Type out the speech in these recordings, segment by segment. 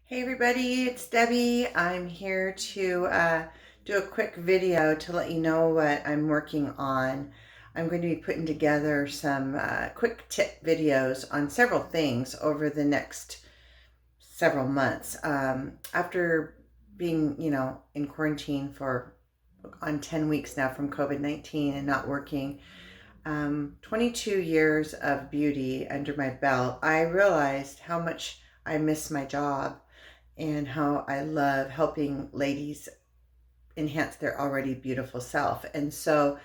Hey everybody, it's Debbie. I'm here to do a quick video to let you know what I'm working on. I'm going to be putting together some quick tip videos on several things over the next several months. After being, in quarantine for on 10 weeks now from COVID-19 and not working, 22 years of beauty under my belt, I realized how much I miss my job and how I love helping ladies enhance their already beautiful self. And so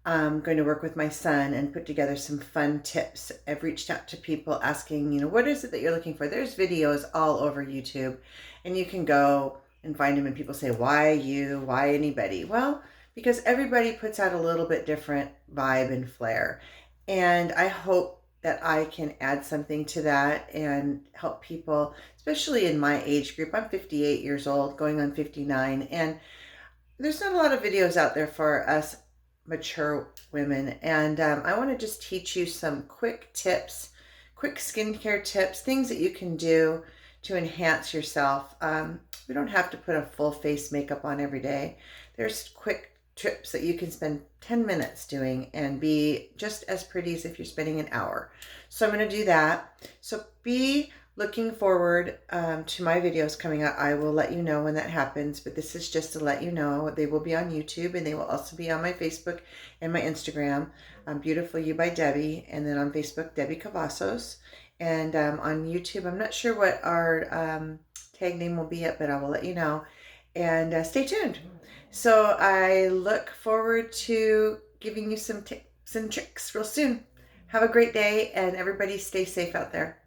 I'm going to work with my son and put together some fun tips. I've reached out to people asking, what is it that you're looking for? There's videos all over YouTube, and you can go and find them, and people say, why you? Why anybody? Well, because everybody puts out a little bit different vibe and flair. And I hope that I can add something to that and help people, especially in my age group. I'm 58 years old, going on 59, and there's not a lot of videos out there for us mature women. And I want to just teach you some quick tips, quick skincare tips, things that you can do to enhance yourself. We don't have to put a full face makeup on every day. There's quick tips that you can spend 10 minutes doing and be just as pretty as if you're spending an hour. So I'm going to do that. So be looking forward to my videos coming out. I will let you know when that happens, but this is just to let you know they will be on YouTube, and they will also be on my Facebook and my Instagram, Beautiful You by Debbie, and then on Facebook, Debbie Cavazos. And on YouTube, I'm not sure what our tag name will be yet, but I will let you know. And stay tuned. So I look forward to giving you some tips and tricks real soon. Have a great day, and everybody stay safe out there.